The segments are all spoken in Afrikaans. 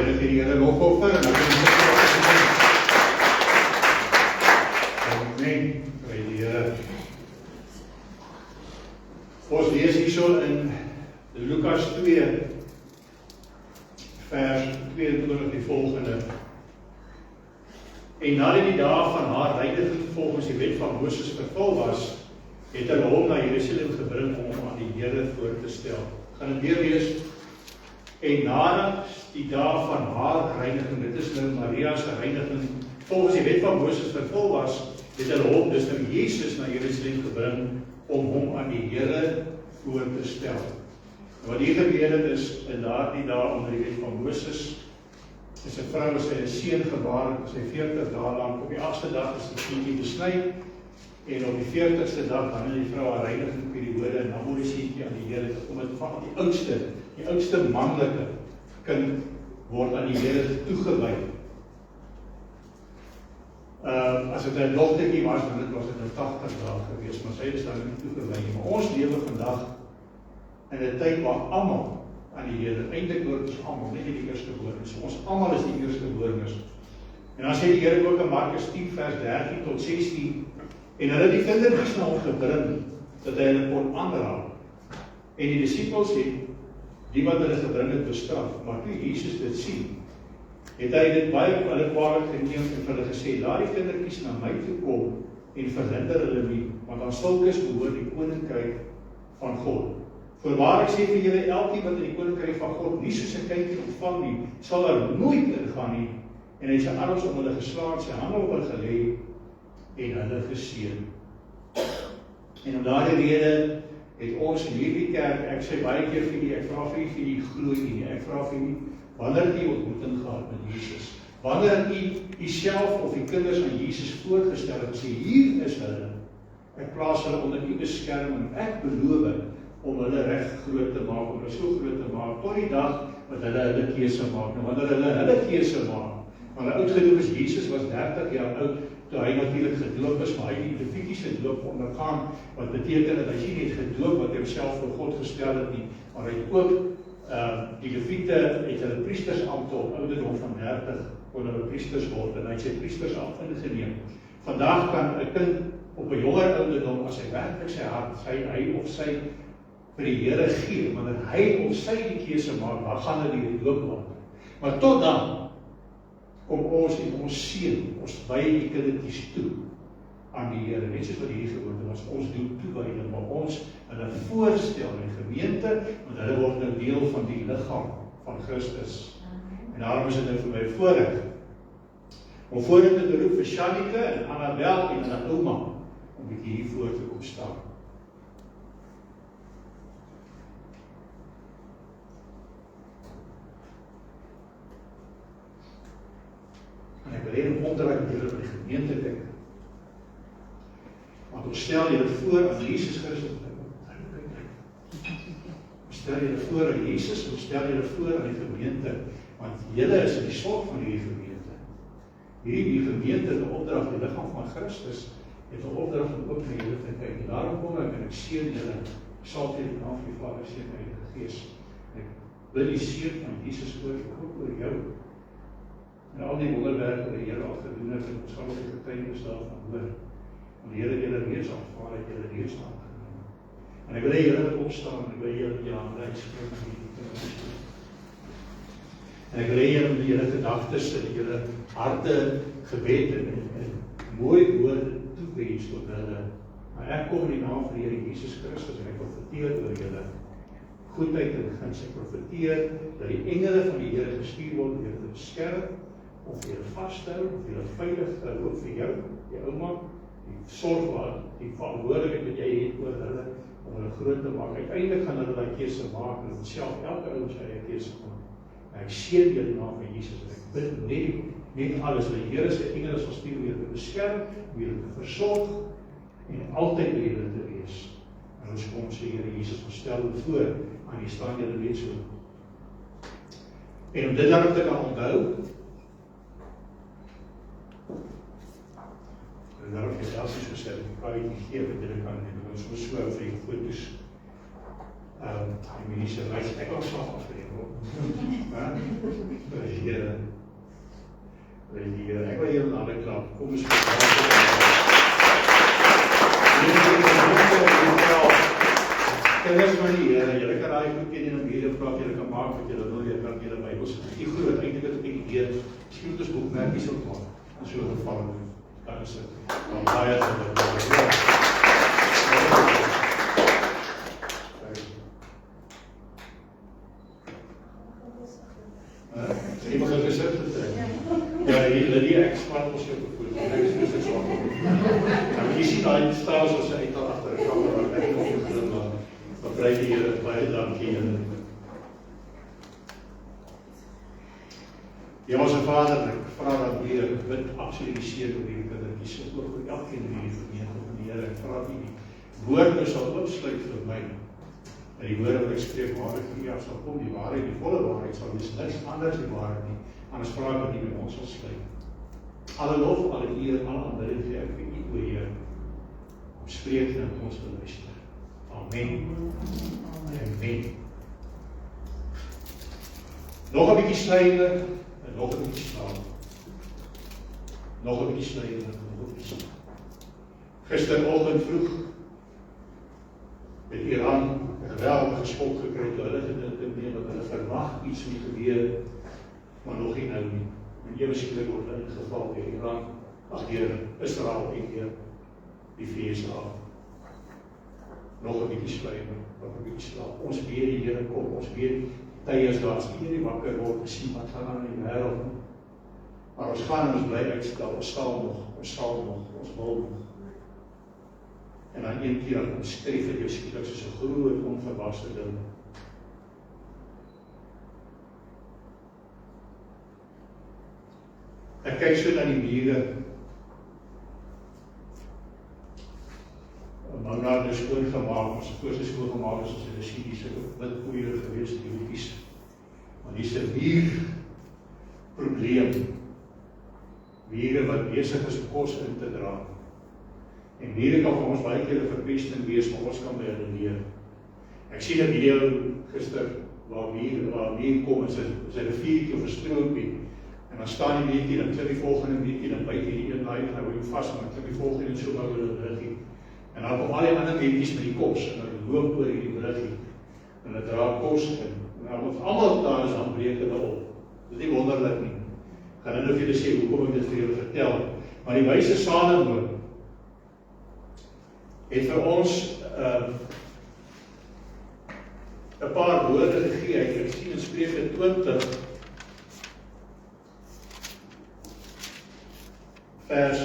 Here gee die Here lofoffer en dan kan ons amen, prys die Here. Ons lees hierso in Lukas 2 vers 22 die volgende. En nadat die dae van haar reiniging volgens die wet van Moses vervul was, het hulle hom na Jerusalem gebring om hom aan die Here voor te stel. Gaan dit weer lees. En nadat die dae van haar reiniging, dit is nou Maria se reiniging, volgens die wet van Moses vervul was, het hulle hom, dus nou Jesus, na Jerusalem gebring om hom aan die Here voor te stel. Wat hier gebeur het is, in daardie dae onder die wet van Moses, is 'n vrou as sy 'n seun gebaar het, sy 40 dae lank, op die 8ste dag is die seentjie besny, en op die 40ste dag dan die vrou haar reiniging periode, en dan word die seentjie aan die Here, omdat van die oudste manlike kind word aan die Here toegewy. As dit 'n dogtertjie was, dan was dit nou 80 dae gewees, maar sy is dan nie toegewy nie. Maar ons lewe vandag in 'n tyd waar almal aan die Here, eintlik word ons almal, nie die eerstgeborenes. Ons almal is die eerstgeborenes. En dan sê die Here ook in Markus 10 vers 13 tot 16, en hulle die kindertjies na hom gebring, dat hy hulle kon aanraak. En die disippels het die wat hulle gebring het bestraf, maar toe Jesus dit sien, het hy dit baie hulle kwaadlik geneem en vir hulle gesê, laat die kindertjies na my toe kom en verhinder hulle nie, want aan sulkes behoort die koninkryk van God. Voorwaar ek sê vir julle, elkeen wat in die koninkryk van God nie soos 'n kindjie ontvang nie, sal daar nooit ingaan nie. En hy het sy arms om hulle geslaan, sy hande op hulle gelê en hulle geseën. En om daardie rede het ons in hierdie kerk, ek sê baie keer vir die, ek vra vir die glo nie, ek vra vir die, wanneer het die ontmoeting gehad met Jesus? Wanneer het u self of die kinders aan Jesus voorgestel en sê, hier is hulle, ek plaas hulle onder u beskerming, ek beloof om hulle reg groot te maak, om hulle so groot te maak, tot die dag wat hulle keuse maak. Nou, wanneer hulle keuse maak, want hy oud genoeg is, Jesus was 30 jaar oud, toe hy natuurlik gedoop is, maar hy die Levitiese doop ondergaan, wat beteken dat hy nie het gedoop wat hy homself voor God gestel het nie, maar hy het ook, die Levite het hulle priestersambt op ouderdom van 30, kon hulle priesters word, en hy het sy priestersambt ingeneem. Vandaag kan 'n kind op 'n jonger ouderdom, as hy werklik sy hart, hy of sy vir die Here gee, wanneer hy of sy die keuse maak, waar gaan hulle die doop maak. Maar tot dan, kom ons en ons seën, ons wy die kindertjies toe aan die Here. Net soos wat hierdie gewoonte was, ons doen toewyding, maar ons hulle voorstel in gemeente, want hulle word nou deel van die liggaam van Christus. En daarom is dit nou vir my voorreg om vorentoe te roep vir Shanike en Annabel en haar ouma om bietjie hier voor te kom staan. En ek wil hê om omdraai dat julle by die gemeente kyk. Want ons stel julle voor aan Jesus Christus. Ons stel julle voor aan Jesus, ons stel julle voor aan die gemeente, want julle is in die sorg van hierdie gemeente. Hierdie gemeente, die opdrag, die liggaam van Christus, het 'n opdrag om ook vir julle te kyk. En daarom kom ek en ek seën julle, ek sal vir die naam van die Vader, Seun en Heilige Gees. Ek wil die seën van Jesus oor jou. En al die wonderwerke wat die Here al gedoen het, en ons gaan op die getuienis daarvan hoor. Want die Here het julle reeds aanvaar, het julle reeds aangeneem. En ek wil hê julle moet opstaan, en ek wil hê julle met jou hande uitspring in die kinders. En ek wil hê julle met julle gedagtes en julle harte gebed en mooi woorde toewens tot hulle. Maar ek kom in die naam van die Here Jesus Christus en ek profeteer oor julle goedheid en guns. Ek profeteer dat die engele van die Here gestuur word om julle te beskerm, of julle vassthou, of julle veilig ook vir jou, jou ouma, die sorg wat, die verantwoordelikheid wat jy het oor hulle, om hulle groot te maak. Uiteindelik gaan hulle daai keuse maak, en dit self elke ou sy eie keuse maak. En ek seën julle in die naam van Jesus, en ek bid net alles, dat die Here se engele sal stuur om julle te beskerm, om julle te versorg, en altyd by julle te wees. En ons kom sê, Here Jesus, ons stel dit voor, aan die staan julle weet so. En om dit daarop te kan onthou, en daarom het Elsie so sê, ek kan nie gee wat julle kan doen, ons moet so vir die foto's, die minister reis, ek kan self afgeneem, die Here. Prys die Here. Ek wil julle 'n ander klap. Kom ons Kinders van die Here, julle kan daai goed ken in 'n Bybel praat, julle kan maak wat julle wil, julle kan julle Bybels. Die groot eintlik het 'n bietjie deur. Miskien moet ons boekmerkies opmaak. In so 'n geval kan ons dit. Dan baie jy mag ook gesit het. Ja, die ek span ons jou gevoel. Ek is so swak. Nou jy sien daai stels as hy daar agter 'n kamera ek nog nie glo maar. Maar bly die Here baie dankie julle. Ja, ons Vader, ek vra dat U bid absolutiseer oor hierdie kindertjies, ook vir elkeen in hierdie gemeente van die Here. Ek vra dat U die woorde sal oopsluit vir my. En die woorde wat ek spreek, waarheid van U af sal kom, die waarheid, die volle waarheid sal wees, niks anders die waarheid nie. Anders vra ek dat U met ons sal sluit. Alle lof, alle eer, alle aanbidding gee ek vir U, o Heer. Spreek en ons beluister. Amen. Amen. Nog 'n bietjie slyde en nog 'n bietjie slaap. Nog 'n bietjie slyde en nog 'n bietjie slaap. Gisteroggend vroeg het Iran 'n geweldige skok gekry toe hulle gedink dat hulle verwag iets moet gebeur, maar nog nie nou nie. En eweslik word in geval deur Iran, deur Israel en deur die VSA. Nog 'n bietjie slyde, nog 'n bietjie slaap. Ons weet die Here kom, ons weet tye is daar as iedereen wakker word, sien wat gaan aan in die wêreld. Maar ons gaan ons bly uitstel, ons sal nog, ons wil nog. En dan een keer dan stref het jou skielik soos 'n groot onverwaste ding. Ek kyk so na die mure. Nou na die skoon gemaak, ons voorste skoon gemaak is, ons het sien die sulke wit poeier gewees, die hoekies. Maar die is 'n muurprobleem. Mure wat besig is om kos in te dra. En mure kan vir ons baie keer 'n verpesting wees, maar ons kan by hulle leer. Ek sien 'n video gister waar muur kom, is 'n riviertjie of 'n stroompie. En dan staan die meetjie, dan klim die volgende meetjie, dan byt hierdie een daai en hy hou jou vas, maar dan klim die volgende en so bou hulle ruggie. En dan kom al die ander meetjies met die kos en dan loop oor hierdie ruggie. En dit dra kos in. En dan moet almal daar is, dan breek hulle op. Dit is nie wonderlik nie. Ek gaan nou vir julle sê hoekom ek dit vir julle vertel. Maar die wyse Salomo het vir ons 'n paar woorde gegee. Ek sien in Spreuke 20 vers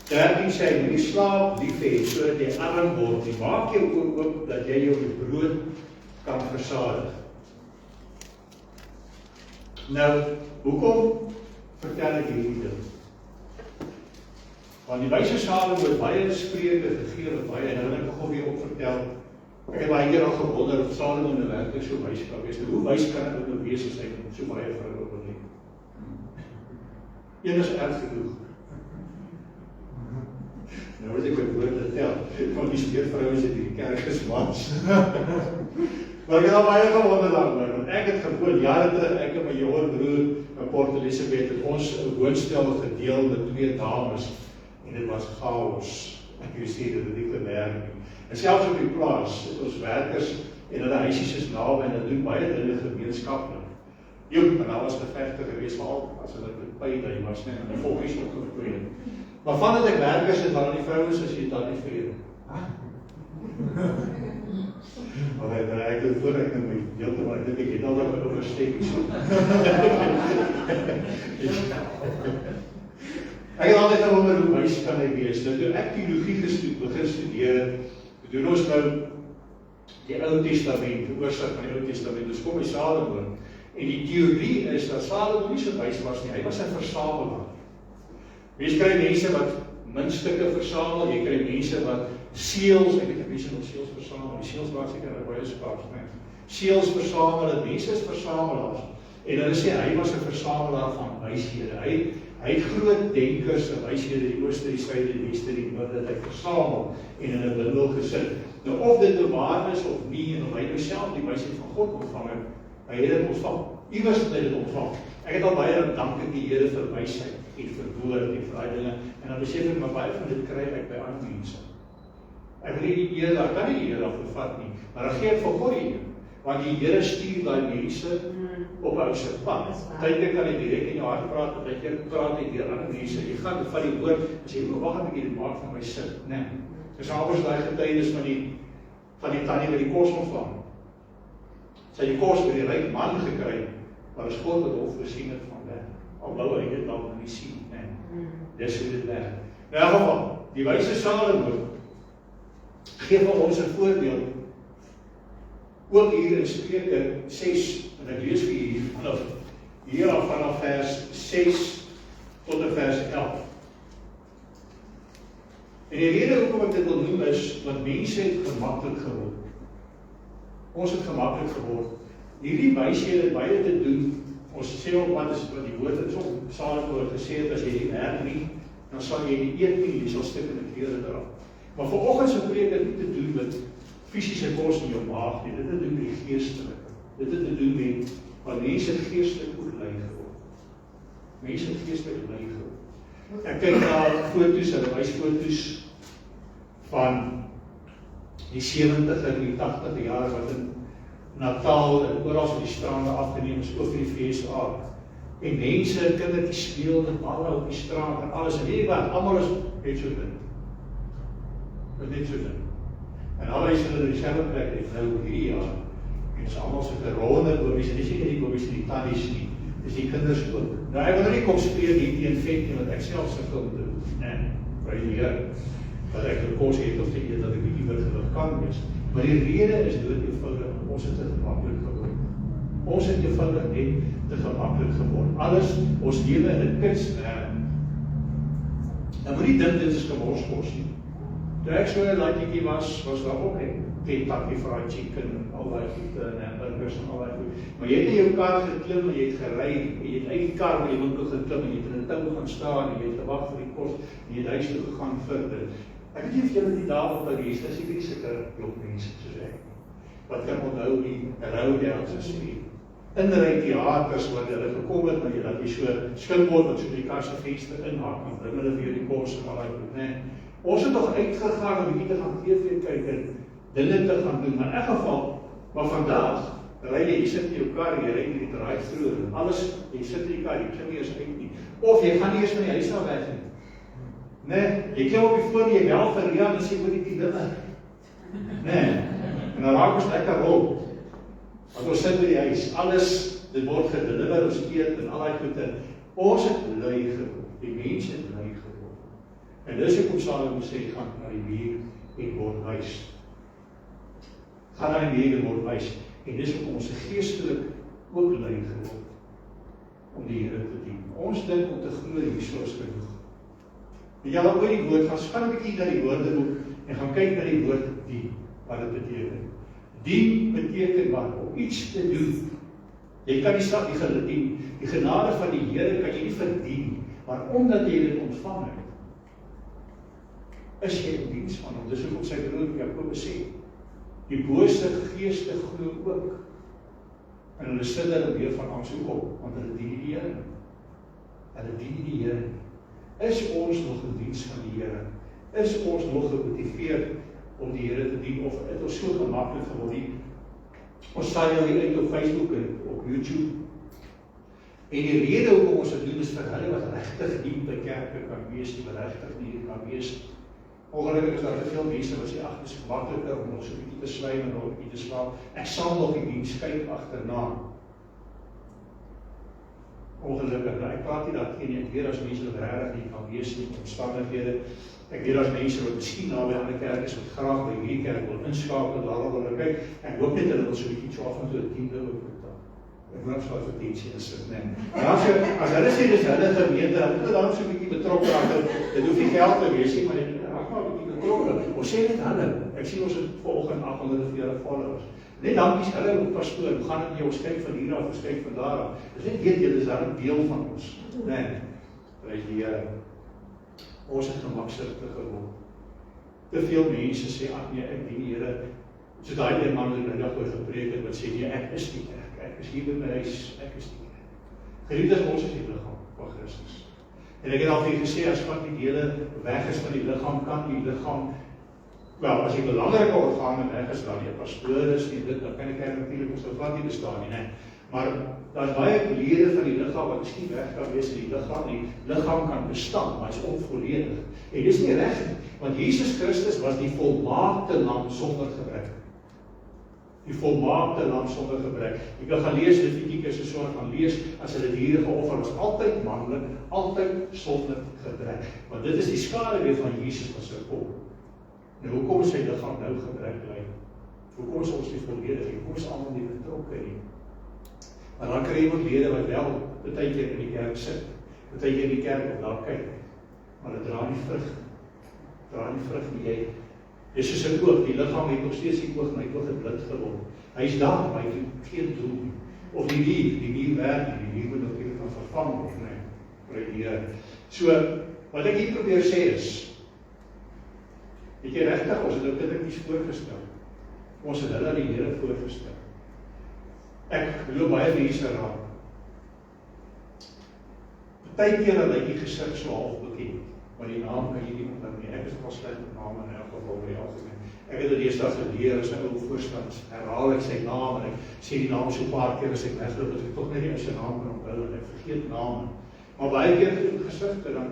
13 sê, moet jy slaap lief hê, sodat jy arm word nie. Maak jou oop dat jy jou brood kan versadig. Nou, hoekom vertel ek hierdie ding? Want die wyse Salomo het baie spreuke gegee wat baie, en hulle het gou weer opvertel. Ek het baie keer al gewonder of Salomo nou werklik so wys kan wees. Hoe wys kan hy nou wees as hy so baie vroue wil hê? Een is erg genoeg. Nou word ek my woorde tel, want die speervrouwe is in die kerk is mans. Maar ek het al baie gewonder daaroor, want ek het gewoon jare terug, ek en my jonger broer, Port Elizabeth, het ons 'n woonstel gedeel met 2 dames, en dit was chaos. Ek wil sê, dit het nie gewerk nie. En selfs op die plaas, het ons werkers, en hulle huisies is naby, en hulle doen baie dinge gemeenskaplik. Joep, en daar was gevegte gewees, al as hulle met pyn was, en die volkies opgegroeid. Maar vandat ek werkers het, maar die vrouens is jy dan nie vir jou. Maar ek het voor ek nou my heeltemal, ek dink ek het al wat oversteek so. Ek het altyd gewonder hoe wys kan hy wees. Nou toe ek teologie begin studeer, doen ons nou die Ou Testament, die oorsig van die Ou Testament, dus kom by Salomo. En die teorie is dat Salomo nie so wys was nie, hy was 'n versamelaar. Jy kry mense wat muntstukke versamel, jy kry mense wat seels, ek weet nie mense wat seels versamel, die seels was seker baie skaars, nee. Seels versamel, mense is versamelaars. En hulle sê hy was 'n versamelaar van wyshede. Hy het groot denkers en wyshede, die ooste, die suide, die weste, die noorde, dat hy versamel en in 'n bundel gesit. Nou of dit waar is of nie, en of hy self die wysheid van God ontvang het, Hy het dit ontvang. Iewers het hy dit ontvang. Ek het al baie dank aan die Here vir wysheid en vir woord en vir daai dinge. En dan besef ek maar baie van dit kry ek by ander mense. Ek wil nie die eer daar kan nie die Here daarvoor vat nie, maar dan gee ek vir God die eer. Want die Here stuur daai mense op hou se pad. Partykeer kan hy direk in jou hart praat, partykeer praat hy deur ander mense. Jy gaan van die woord en sê, wag 'n bietjie, dit maak van my sin, né? Dis alhoewel daai getuienis van die tannie wat die kos ontvang. Sy het die kos by die ryk man gekry, maar as God het hom voorsien het van weg. Al wou hy dit dalk nie sien, né? Dis hoe dit werk. In elk geval, die wyse Salomo gee vir ons 'n voorbeeld. Ook hier in Spreuke 6, en ek lees vir hier vanaf vers 6 tot en vers 11. En die rede hoekom ek dit wil noem is, want mense het gemaklik geword. Ons het gemaklik geword. Hierdie wyshede het baie te doen. Ons sê ook wat die woord het so Salomo gesê het, as jy die werk nie, dan sal jy die eet nie, jy sal stikkende klere dra. Maar vanoggend se preek het nie te doen met fisiese kos in jou maag nie, dit het te doen met die geestelike. Dit het te doen met wat mense geestelik oorlei geword. Mense geestelik oorlei geword. Ek kyk na foto's, hulle wys foto's van die 70 en die 80 jaar wat in Natal en oral op die strande afgeneem is, ook in die VSA. En mense, kindertjies speel met balle op die strand en alles, en weet jy wat, almal is net so ding. Net so ding. En al is hulle in dieselfde plek, ek nou hierdie jaar, en is allemaal soke ronde boomies, en dis nie die boomies en die tannies nie, dis die kinders ook. Nou, ek wil nou nie kom speel die teen vet nie, want ek self sukkel met dit, by die Here, wat ek gekos het of te eet, dat ek die oorgewig kan wees. Maar die rede is dood eenvoudig, ons het te gemakkelijk geword. Ons het eenvoudig net te gemakkelijk geword. Alles, ons lewe in 'n kunswerk. Nou moet nie dink dit is gemorskos nie. Toe ek so 'n laaitjie was daar ook net Kentucky Fried Chicken en al daai goede en burgers en al daai goed. Maar jy het in jou kar geklim en jy het gery, en jy het uit die kar by die winkel geklim en jy het in 'n tou gaan staan en jy het gewag vir die kos en jy het huis toe gegaan vir dit. Ek weet nie of julle die dae op Parijs, dis nie sulke klop mense soos ek. Wat kan onthou die Roudel se sê. Inry teaters waar hulle gekom het, maar jy dat jy so skilbord wat so die kar se venster inhaak en bring hulle vir die kos en al daai goed, né? Ons het nog uitgegaan om bietjie te gaan TV kyk en dinge te gaan doen, maar in elk geval, maar vandag, ry jy sit in jou kar, jy ry in die drive-thru en alles, jy sit in die kar, jy klim nie eens uit nie. Of jy gaan nie eens van die huis af weg nie. Nee, jy klim op die voor, jy bel vir Ria en sê moet die dinge. Nee, en dan raak ons lekker rond. Want ons sit by die huis, alles, dit word gedeliver, ons eet en al die goede. Ons het lui geword, die mense het lui geword. En dis hoekom Salomo sê, gaan na die muur en word wys. Gaan na die muur en word wys. En dis hoekom ons geestelik ook lui geword, om die Here te dien. Ons dink om te glo hierso is genoeg. En jy wil oor die woord, gaan 'n bietjie na die woordeboek en gaan kyk na die woord dien, wat dit beteken. Dien beteken wat? Om iets te doen. Jy kan die genade van die Here kan jy nie verdien, maar omdat jy dit ontvang het, is jy in diens van hom. Dis hoekom sy broer Jakobus sê, die bose geeste glo ook. En hulle sit hulle weer van angs hoekom, want hulle dien die Here. Hulle dien die Here. Is ons nog in diens van die Here? Is ons nog gemotiveerd om die Here te dien, of het ons so gemakkelijk geword nie? Ons staan nou hier uit op Facebook en op YouTube. En die rede hoekom ons dit doen is vir hulle wat regtig nie by kerke kan wees, die wat regtig nie kan wees. Ongelukkig is daar te veel mense wat sê, ag, dit is makliker om nog so 'n bietjie te swym en nog 'n bietjie te slaap. Ek sal nog die diens kyk agterna. Ongelukkig, ek praat nie dat nie, ek weet as mense wat regtig nie kan wees nie, omstandighede. Ek weet as mense wat miskien naby aan die kerk is, wat graag by hierdie kerk wil inskakel, daarop wil kyk. Ek hoop net hulle wil so 'n bietjie so af en toe 'n 10de ook betaal. Ek hoop so 'n advertensie insit, né? Maar as hulle sê dis hulle gemeente, dan moet hulle dan so 'n bietjie betrokke raak. Dit hoef nie geld te wees nie, maar dit raak maar 'n bietjie betrokke. Ons sê net hulle. Ek sien ons het volgens 840 followers. Net dankies hulle ook pastoor. Hoe gaan dit met jou? Ons kyk van hier af, ons kyk van daar af. Dis net weet julle is daar 'n deel van ons, né? Prys die Here. Ons het gemaklik geword. Te veel mense sê, ag nee, ek dien die Here. So daai een man wat nou dag oor gepreek het, wat sê nee, ek is die kerk. ek is hier by my huis, ek is die kerk. Geliefdes, ons is die liggaam van Christus. En ek het al vir gesê, as van die dele weg is van die liggaam, kan die liggaam, wel, as die belangrike organe weg is, dan die pastoor is, dan kan die kerk natuurlijk ons so wat nie bestaan nie, nee. Maar daar is baie lede van die liggaam wat miskien weg kan wees in die liggaam kan bestaan, maar is onvolledig. En dis nie reg nie, want Jesus Christus was die volmaakte lam sonder gebrek. Die volmaakte lam sonder gebrek. Jy kan gaan lees, Levitikus is soort van lees, as hulle diere geoffer was, altyd manlik, altyd sonder gebrek. Want dit is die skaduwee van Jesus wat sou kom. Nou, hoekom sy liggaam nou gebrek ly? Hoekom is ons nie volledig? Hoekom is almal nie betrokke nie? Maar dan kry jy ook lede wat wel baie keer in die kerk sit, baie keer in die kerk op daar kyk, maar dit dra nie vrug. Dra nie vrug nie jy. Dis soos 'n oog, die liggaam het nog steeds die oog, maar die oog het blind geword. Hy is daar, maar hy doen geen doel nie. Of die muur werk nie, die muur moet natuurlik kan vervang of nie. Kry die Here. So, wat ek hier probeer sê is, weet jy regtig, ons het ook kindertjies voorgestel. Ons het hulle aan die Here voorgestel. Ek loop baie mense raak. Partykeer dan lyk die gesig so half bekend, maar die naam kan jy nie onthou nie. Ek is nogal sleg met name in elk geval by die algemeen. Ek het dit deesdae geleer as 'n ou voorstand, herhaal ek sy naam en ek sê die naam so 'n paar keer as ek wegloop, dat ek tog net nie sy naam kan onthou en ek vergeet name. Maar baie keer het ek gesigte dan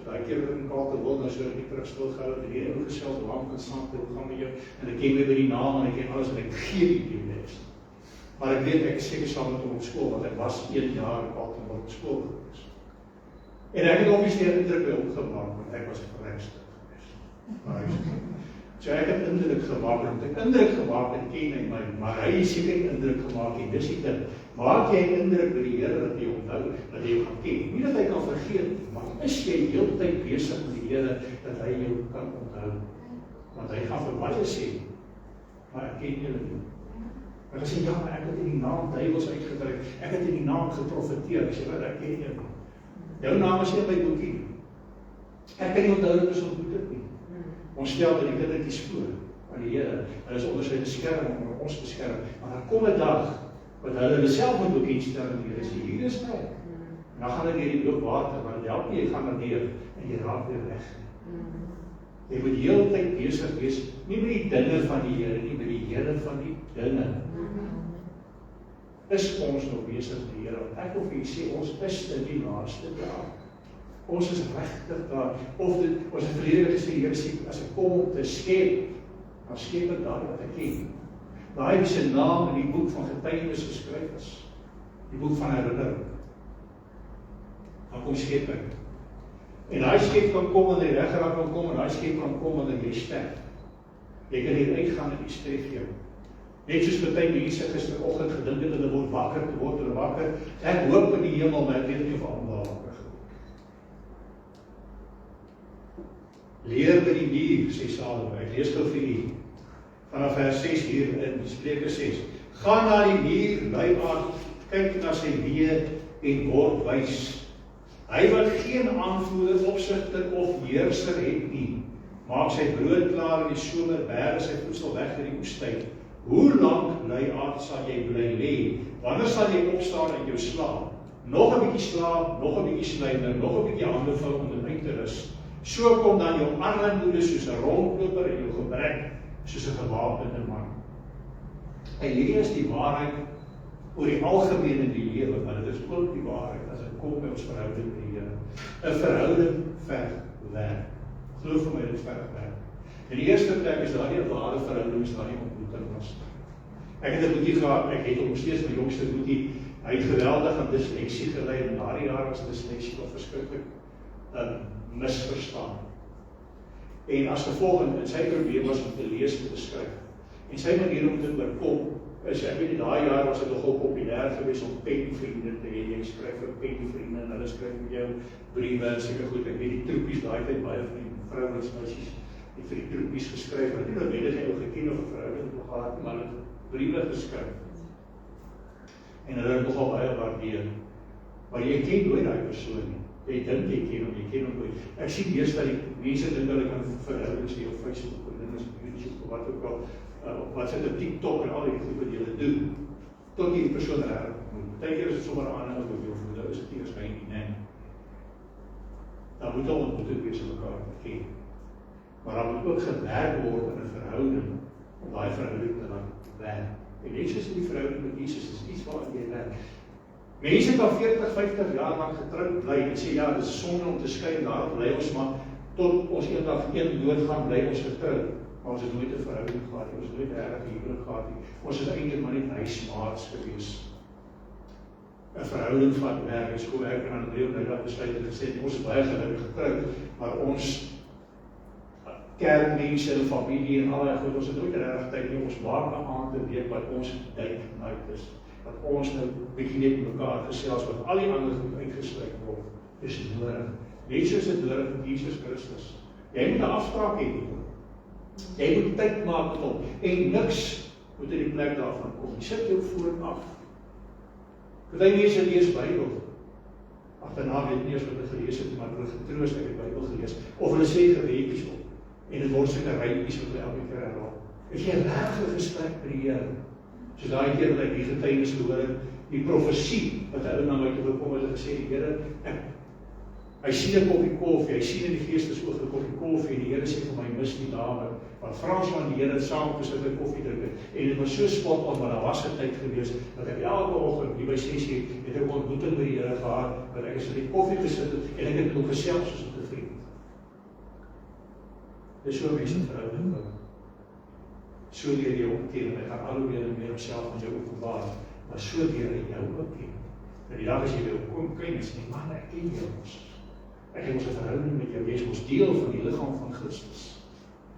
daai keer in Kaapstad nou so die terugstil gehou en die ou gesels lank en saam te gaan met jou en ek ken weer by die naam en ek ken alles en ek gee die les. Maar ek weet ek is seker saam met hom op skool want ek was 1 jaar in Kaapstad op skool gewees. En ek het obviously 'n indruk by hom gemaak want ek was 'n verrekstuk gewees. So ek het indruk gemaak en ek indruk gemaak en ken hy my, maar hy het seker nie indruk gemaak en dis die ding. Maak jy 'n indruk by die Here dat jy onthou, dat jy hom ken. Nie dat hy kan vergeet, maar is jy heeltyd besig met die Here dat hy jou kan onthou. Want hy gaan vir baie sê, maar ek ken julle nie. Ek sê ja, maar ek het in die naam duiwels uitgedryf. Ek het in die naam geprofeteer. Ek sê wat ek ken jou. Jou naam is nie op my boekie. Ek kan nie onthou dat ons ontmoet het nie. Ons stel dat die kindertjies voor aan die Here. Hulle is onder sy beskerming, om ons beskerm. Maar daar kom 'n dag wat hulle self moet bekend stel aan die Here. Sê hier is hy. En dan gaan hulle deur die loopwater, maar dit help nie, jy gaan neer en jy raak weer weg. Jy moet heeltyd besig wees, nie met die dinge van die Here nie, met die Here van die dinge. Is ons nog besig met die Here? Ek wil vir julle sê, ons is in die laaste dae. Ons is regtig daar. Of dit, ons het verlede gesê, die Here sê, as ek kom om te skep, dan skep ek daar wat ek ken. Daai wie se naam in die boek van getuienis geskryf is. Die boek van herinnering. Dan kom skep ek. En daai skep kan kom wanneer die reggeraak kan kom en daai skep kan kom wanneer jy sterf. Jy kan hier uitgaan en die stref jou. Net soos baie mense gisteroggend gedink het hulle word wakker, hulle wakker. Ek hoop in die hemel, maar ek weet nie of almal wakker geword. Leer by die muur, sê Salomo. Ek lees gou vir u vanaf vers 6 hier in Spreuke 6. Gaan na die muur, luiaard, kyk na sy weë en word wys. Hy wat geen aanvoerder, opsigter of heerser het nie, maak sy brood klaar in die somer, berg sy voedsel weg in die woestyn. Hoe lank, luiaard, sal jy bly lê? Wanneer sal jy opstaan en jou slaap? Nog 'n bietjie slaap, nog 'n bietjie sluimer, nog 'n bietjie hande vou om in uit te rus. So kom dan jou armoede soos 'n rondloper en jou gebrek soos 'n gewapende man. Hy lees die waarheid oor die algemeen in die lewe, maar dit is ook die waarheid as dit kom by ons verhouding met die Here. 'n verhouding verg werk. Glo vir my, dit verg werk. In die eerste plek is daar nie 'n ware verhouding as daar nie ontmoeting was. Ek het 'n boetie gehad, ek het nog steeds my jongste boetie, hy het geweldig aan dysleksie gelei, en daardie jaar was dysleksie nog verskriklik misverstaan. En as gevolg in sy probleem was om te lees en te skryf. En sy manier om dit oorkom, is, ek weet nie, daai jaar was dit nogal populêr geweest om penvriende te hê. Jy skryf vir penvriende en hulle skryf vir jou briewe en seker goed. Ek weet die troepies daai tyd baie van die vrouens meisies het vir die troepies geskryf. Hulle het nie noodwendig jy geken of 'n verhouding met gehad, maar hulle het briewe geskryf. En hulle het nogal baie waardeer. Maar jy ken nooit daai persoon nie. Jy dink jy ken hom nooit. Ek sien eers dat die mense dink hulle kan verhoudings hê op Facebook en dit is op YouTube of wat ook al, op wat sit op TikTok en al die goed wat julle doen. tot jy die persoon regtig ontmoet. Partykeer is dit sommer aan 'n ou of jou is dit nie waarskynlik nie, nee. Dan moet 'n ontmoeting wees om mekaar te ken. Maar dan moet ook gewerk word in 'n verhouding om daai verhouding te laat werk. En net soos die verhouding met Jesus is iets waar jy werk. Mense kan 40, 50 jaar lang getroud bly en sê ja, dit is sonde om te skei en daarop bly ons maar tot ons eendag dood gaan bly ons getroud. Maar ons het nooit 'n verhouding gehad nie, ons het nooit 'n regte huwelik gehad nie. Ons is eintlik maar net huismaats gewees. 'n Verhouding van werk en skoolwerk en aan die nou dat besluit het gesê ons is baie gelukkig getroud, maar ons kerkmense en familie en al daai goed, ons het nooit regtig tyd nie, ons maak 'n aand 'n week wat ons tyd uit is. Dat ons nou bietjie net met mekaar gesels wat al die ander goed uitgesluit word. Dis nodig. Net soos dit nodig vir Jesus Christus. Jy moet 'n afspraak hê. Jy moet tyd maak met hom en niks moet in die plek daarvan kom. Jy sit jou foon af. Party mense lees Bybel. Agterna weet nie eens wat hulle gelees het, maar hulle getroos uit die Bybel gelees. Of hulle sê gebedjies op. En dit word sulke rytjies wat hulle elke keer herhaal. Is jy regtig 'n gesprek met die Here? So daai keer wat ek die getuienis gehoor het, die profesie wat hy na my toe gekom het en gesê die Here, hy sien 'n koppie koffie, hy sien in die geestesoog 'n koppie koffie en die Here sê vir my mis die dame, want Frans van die Here saam gesit met koffie drink en dit was so spot on, maar daar was 'n tyd gewees dat ek elke oggend hier by 6:00 het 'n ontmoeting met die Here gehad, wat ek is in die koffie gesit het en ek het nog gesels soos 'n vriend. Dis so 'n mense verhouding. So leer jy ook ken, en hy gaan al hoe meer en meer homself aan jou openbaar, maar so leer hy jou ook ken. En die dag as jy jou kom ken, is nie, man, ek ken jou ons. Ek het ons 'n verhouding met jou, jy is ons deel van die liggaam van Christus.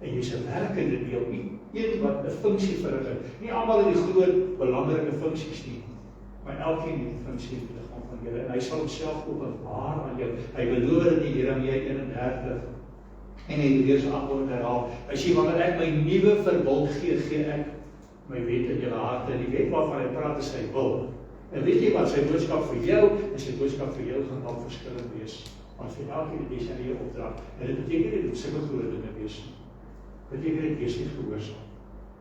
En jy is 'n werkende deel, nie een wat 'n funksie verrig. Nie almal het die groot, belangrike funksies nie, maar elkeen het die funksie in die liggaam van Here, en hy sal homself openbaar aan jou. Hy beloof dit in Jeremia 31, en hy weer so antwoord herhaal. Hy sê, wanneer ek my nuwe verbond gee, gee ek my wet in julle harte. En die wet waarvan hy praat is sy wil. En weet jy wat, sy boodskap vir jou en sy boodskap vir jou gaan dalk verskillend wees. Want vir elkeen het jy sy opdrag. En dit beteken nie dat sulke groot dinge wees nie. Beteken dit wees nie gehoorsaam.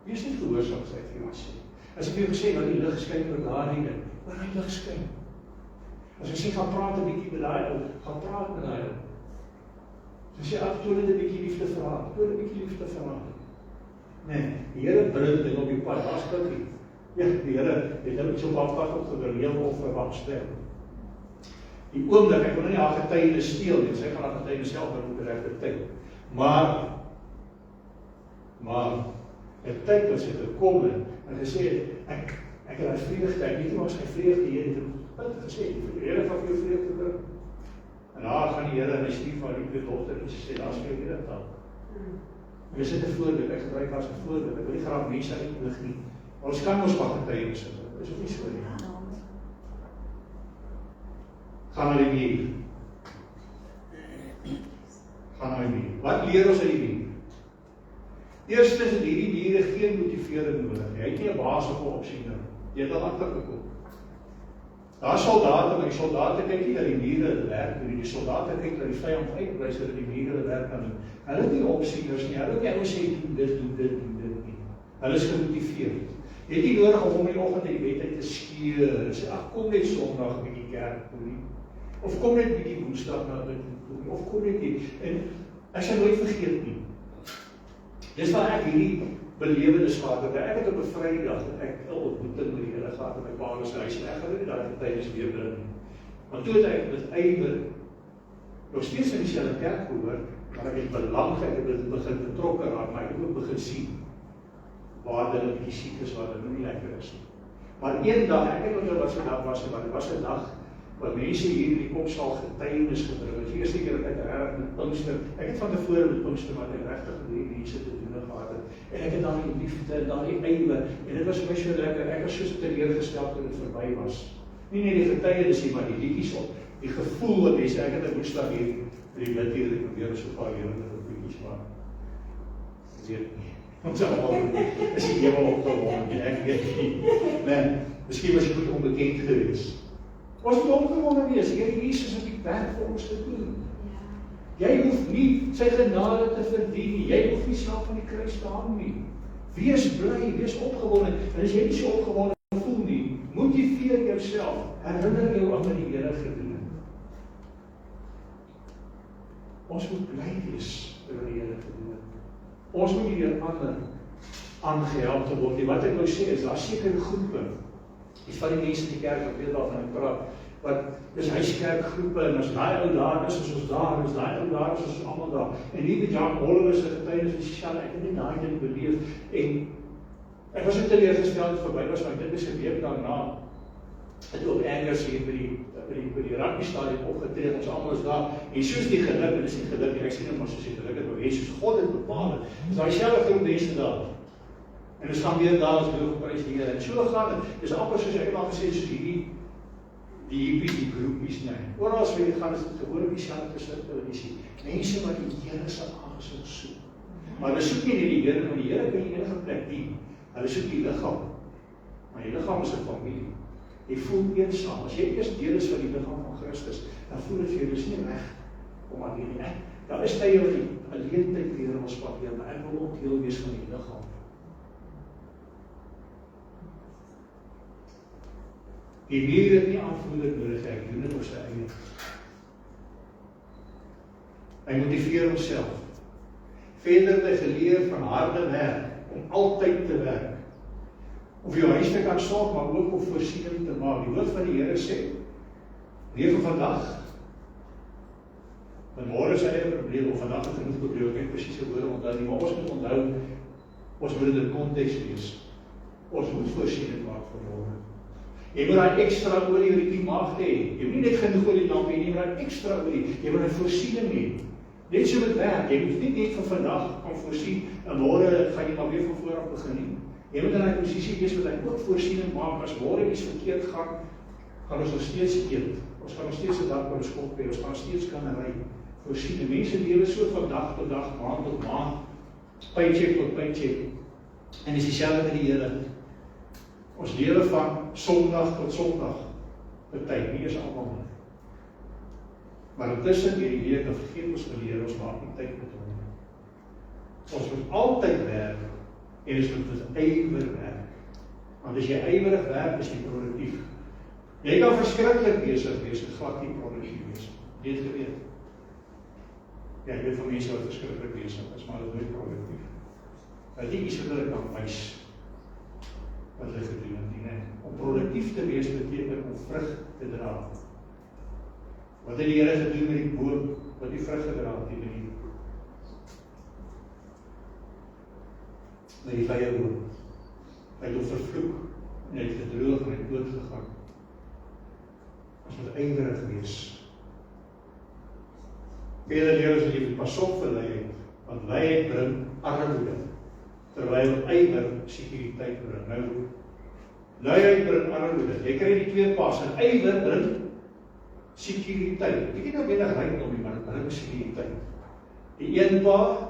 Wees nie gehoorsaam, sê hy vir jou sê. As ek vir jou gesê, dat die lig skyn oor daardie ding, waar hy lig skyn. As ek sê, gaan praat 'n bietjie met daai ou, gaan praat met daai ou. Dus jy toon net 'n bietjie liefde vir haar, toon 'n bietjie liefde vir haar. Nee, die Here bring dit op die pad, daar's dit. Ja, die Here het nou iets op afpad opgedeel of verwagstel. Die oomblik, ek wil nie haar getuienis steel nie, sy gaan haar getuienis self doen op die regte tyd. Maar 'n tyd wat sy gekom het en gesê ek het daai vreugde, ek weet nie waar sy vreugde hier het gesê, die Here gaan vir jou vreugde bring. En daar gaan die Here en hy stuur van die dogter en sy sê, daar's vir jou dit al. En dis 'n voorbeeld, ek gebruik as 'n voorbeeld, ek wil nie graag mense uitlig nie. Ons kan ons maar getuienis hê, is ook nie so nie. Gaan na die muur. Gaan na die muur. Wat leer ons uit die muur? Eerstens het hierdie mure geen motivering nodig. Hy het nie 'n baas of 'n opsiener. Jy het al agtergekom. Daar soldate, maar die soldate kyk nie dat die mure werk nie. Die soldate kyk dat die vyand uitwys dat die mure werk kan doen. Hulle het nie opsieners nie. Hulle het nie ou sê doen dit nie. Hulle is gemotiveerd. Jy het nie nodig om in die oggend uit die bed uit te skeur. Sê ag kom net Sondag 'n bietjie kerk toe nie. Of kom net bietjie Woensdag na bid toe. Of kom net hier. En as jy nooit vergeet nie. Dis waar ek hierdie belewenis gehad het. Ek het op 'n Vrydag ek 'n ontmoeting met die Here gehad in my pa se huis en ek gaan nie daai tydens weer bring nie. Maar toe het ek met ywer nog steeds in dieselfde kerk gehoor, maar ek het belang ek het begin betrokke raak, maar ek het ook begin sien waar hulle bietjie siek is, waar hulle nie lekker is nie. Maar een dag, ek weet nie wat se dag was, maar dit was 'n dag wat mense hier in die Kopsaal getuienis gebring het. Die eerste keer dat ek reg met Pinkster, ek het van tevore met Pinkster maar regtig gedoen mense te doen gehad het. En ek het dan die liefde en dan die ywer en dit was vir my so lekker. Ek was so teleurgesteld toe dit verby was. Nie net die getuienis nie, maar die liedjies op, die gevoel wat mense, ek het 'n Woensdag hier vir die bid hier, ek probeer so 'n paar lewende liedjies maar. Ek weet nie. Ons almal is die hemel opgewonde, ek weet nie. Nee, miskien was dit goed onbekend geweest. Ons moet opgewonde wees, Here Jesus het die werk vir ons gedoen. Jy hoef nie sy genade te verdien nie, jy hoef nie self aan die kruis te hang nie. Wees bly, wees opgewonde, en as jy nie so opgewonde voel nie, Herinner jou aan wat die Here gedoen het. Ons moet bly wees oor wat die Here gedoen het. Ons moet nie deur ander aangehelp te word nie. Wat ek nou sê is, daar sekere groepe, dis van die mense in die kerk wat weet waarvan ek praat, wat dis huiskerkgroepe, en as daai ou daar is ons daar, as daai ou daar is ons almal daar. En nie met Jan Holler is 'n getuienis van Shalom, ek het nie daai ding beleef, en ek was so teleurgesteld verby was, want dit is 'n week daarna, het ook Angers hier by die rugby stadion opgetree, ons almal is daar, en soos die geluk, en dis nie geluk, ek sien nie maar soos die geluk het, maar soos God het bepaal het, is daai selfde groep mense daar, en ons gaan weer daar, ons wil geprys die Here, en so gaan het, dis amper soos ek al gesê, soos die hippies, die groepies, nee, oral as jy gaan, is dit gewoon die selfde situasie, mense wat die Here se aangesig soek, maar hulle soek nie die Here, want die Here kan nie enige plek dien, hulle soek die liggaam, maar die liggaam is 'n familie. Jy voel eensaam. As jy eers deel is van die liggaam van Christus, dan voel dit vir jou, dis nie reg om alleen nie. Daar is tye wat jy alleen tyd weer wil spandeer, maar ek wil ook deel wees van die liggaam. Die leer het nie aanvoerder nodig, ek doen dit op sy eie. Hy motiveer homself. Verder het hy geleer van harde werk, om altyd te werk. Of jou huis te kan sorg, maar ook om voorsiening te maak. Die woord van die Here sê, leef vandag, want môre is hy 'n probleem, of vandag het genoeg probleem, ek presies die woorde onthou nie, maar ons moet onthou, ons moet dit in konteks wees. Ons moet voorsiening maak vir môre. Jy moet daai ekstra olie oor die maag hê. Jy moet nie net genoeg olie lamp hê nie, maar daai ekstra olie. Jy moet 'n voorsiening hê. Net so met werk. Jy moet nie net vir vandag kan voorsien, en môre gaan jy maar weer van voor af begin nie. Jy moet in die posisie wees wat hy ook voorsiening maak, as môre iets verkeerd gaan ons nog steeds eet. Ons gaan nog steeds 'n dak by ons kop hê, ons gaan steeds kan ry. Voorsien. Mense lewe so van dag tot dag, maand tot maand, paycheck tot paycheck. En dis dieselfde met die Here. Ons lewe van Sondag tot Sondag. Party, nie is almal nie. Maar intussen hierdie week, dan vergeet ons die Here, ons maak nie tyd met hom. Ons moet altyd werk, en ons moet met ywer werk. Want as jy ywerig werk, is jy produktief. Jy kan verskriklik besig wees, en glad nie produktief wees. Jy het geweet. Ja, jy weet van mense wat verskriklik besig is, maar dit is nooit produktief. Dat die iets wat hulle kan wys, wat hulle gedoen het, nie. Om produktief te wees, beteken om vrug te dra. Wat het die Here gedoen met die boom, wat die vrug gedra het, die manier? Met die vye boom. Hy het hom vervloek, en hy het gedroog en hy het dood gegaan. Ons moet ywerig wees. Vele leer ons dat jy moet pas op vir luiheid, want luiheid bring armoede, terwyl ywer sekuriteit bring. Nou, luiheid bring armoede. Jy kry die twee pas, en ywer bring sekuriteit. Ek het nou wenig rykdom nie, maar dit bring sekuriteit. Die een pa,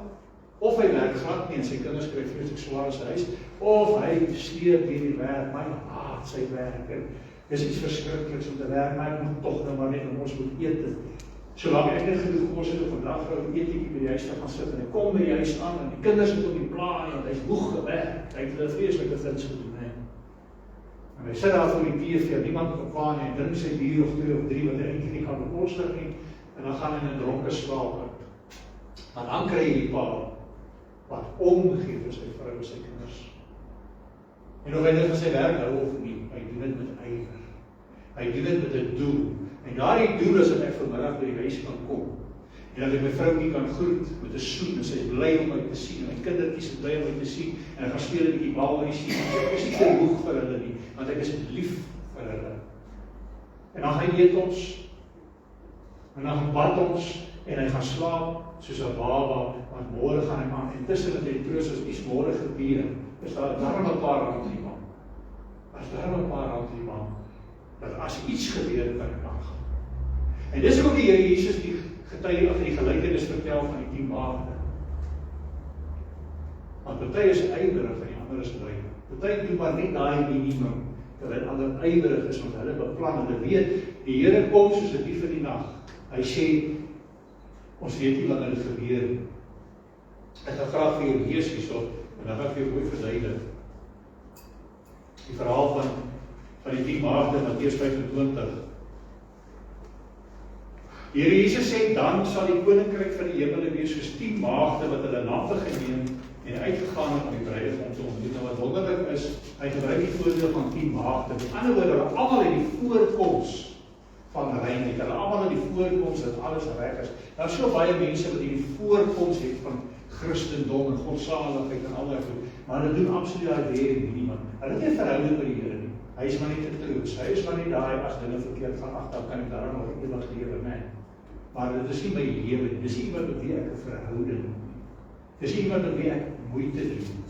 of hy werk glad nie, en sy kinders kry vreeslik swaar in sy huis, of hy sleep hierdie werk, maar hy haat sy werk, en dis iets verskrikliks om te werk, maar ek moet tog nou maar net, en ons moet eet. Solang ek net genoeg kos het, of vandag vrou eet ek by die huis te gaan sit, en ek kom by die huis aan, en die kinders het op die pla, en hy is moeg gewerk, hy het hulle vreeslike things gedoen, en hy sit daar voor die TV, niemand op aan, en drink sy bier of 2 of 3, wat hy eintlik nie kan bekostig nie, en dan gaan hy in 'n dronke slaap. Maar dan kry jy die pa, wat omgee vir sy vrou en sy kinders. En of hy dit van sy werk hou of nie, hy doen dit met ywer. Hy doen dit met 'n doel. En daardie doel is dat ek vanmiddag by die huis kan kom. En dat ek my vrou nie kan groet met 'n soen, en sy is bly om my te sien, en my kindertjies is bly om my te sien, en ek gaan speel 'n bietjie bal by die sien, ek is nie te moeg vir hulle nie, want ek is lief vir hulle. En dan gaan eet ons, en dan bad ons, en hy gaan slaap, soos 'n baba, want môre gaan hy aan, en tussen dat hy troos as iets môre gebeur, is daar darm 'n paar rand die man. As darm 'n paar rand die man, dat as iets gebeur, kan ek aangaan. En dis ook die Here Jesus die getuie of die gelykenis vertel van die 10 maagde. Want party is ywerig en die ander is lui. Party doen maar net daai minimum, terwyl ander ywerig is, want hulle beplan, hulle weet, die Here kom soos 'n dief in die nag. Hy sê, ons weet nie wat dit gebeur nie. Ek gaan graag vir jou lees hierso, en dan gaan ek vir jou mooi verduidelik. Die verhaal van van die 10 maagde, Matteus 25. Here Jesus sê, dan sal die koninkryk van die hemele wees soos 10 maagde wat hulle lampe geneem en uitgegaan het om die bruidegom te ontmoet. Nou wat wonderlik is, hy gebruik die voorbeeld van 10 maagde. Met ander woorde, hulle almal het die voorkoms van reinheid. Hulle almal het die voorkoms dat alles reg is. Daar is so baie mense wat die voorkoms het van Christendom en godsaligheid en al daai goed, maar hulle doen absoluut daai weer minimum. Hulle het nie verhouding met die Here nie. Hy is maar net 'n troos. Hy is maar net daai as dinge verkeerd gaan ag, dan kan ek daarom nog ewig lewe, nee. Maar dit is nie my lewe nie. Dis iemand met wie ek 'n verhouding het. Dis iemand met wie ek moeite doen.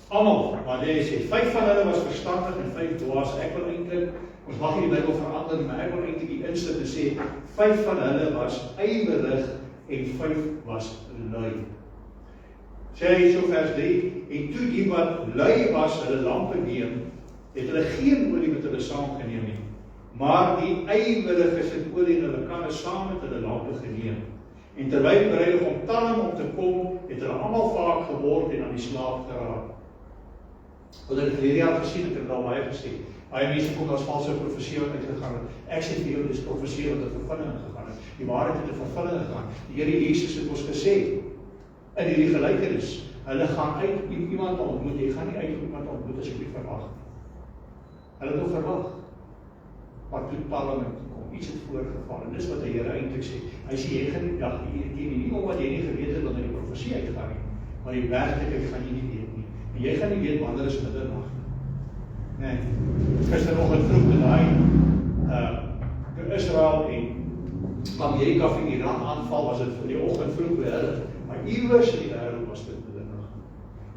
Almal, maar jy sê 5 van hulle was verstandig en 5 dwaas. Ek wil eintlik, ons mag nie die Bybel verander nie, maar ek wil eintlik die insit te sê 5 van hulle was ywerig en 5 was lui. Sê hy so vers 3, en toe die wat lui was hulle lampe neem, het hulle geen olie met hulle saamgeneem nie. Maar die ywerig het olie in hulle kanne saam met hulle lampe geneem. En terwyl die bruidegom talm om te kom, het hulle almal vaak geword en aan die slaap geraak. Wat ek verlede jaar gesien het, ek het al baie gesê. Baie mense kom as valse profesie wat uitgegaan het. Ek sê vir jou, dis profesie wat in vervulling gegaan het. Die waarheid het in vervulling gegaan. Die Here Jesus het ons gesê in hierdie gelykenis, hulle gaan uit iemand ontmoet. Jy gaan nie uit iemand ontmoet as jy nie verwag nie. Hulle het nog verwag. Maar toe talm kom, iets het voorgeval. En dis wat die Here eintlik sê. Hy sê jy gaan die dag hier nie omdat jy nie geweet het wat in die profesie uitgaan nie, maar die werklikheid gaan jy nie weet nie. En jy gaan nie weet wanneer is middernag nie. Nee. Gisteroggend vroeg in daai Israel en Amerika van Iran aanval, was dit vir die oggend vroeg by hulle, maar iewers in die wêreld was dit middernag.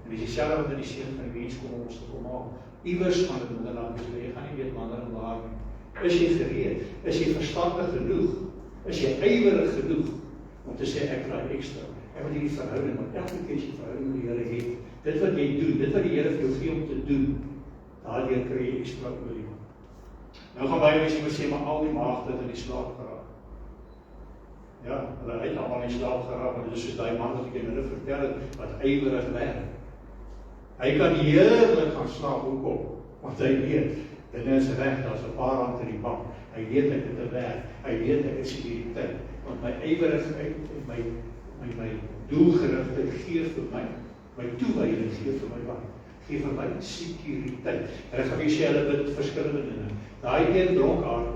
En dis dieselfde wat in die seun van die mens kom om ons te kom maak. Iewers gaan dit middernag, dus jy gaan nie weet wanneer en waar nie. Is jy gereed? Is jy verstandig genoeg? Is jy ywerig genoeg om te sê ek raai ekstra? Ek wil hierdie verhouding, want elke keer as jy verhouding met die Here het, dit wat jy doen, dit wat die Here vir jou gee om te doen, daardeur kry jy ekstra olie. Nou gaan baie mense sê, maar al die maagde het in die slaap geraak. Ja, hulle het almal in die slaap geraak, maar dit is soos daai man wat ek julle vertel het, wat ywerig werk. Hy kan heerlik gaan slaap, hoekom? Want hy weet, dit is reg, daar's 'n paar rand in die bank. Hy weet ek het 'n werk, hy weet ek het sekuriteit, want my ywerigheid en my doelgerigtheid gee vir my toewyding gee vir my wat? Gee vir my sekuriteit. En ek gaan vir sê, hulle bid verskillende dinge. Daai een dronkaard,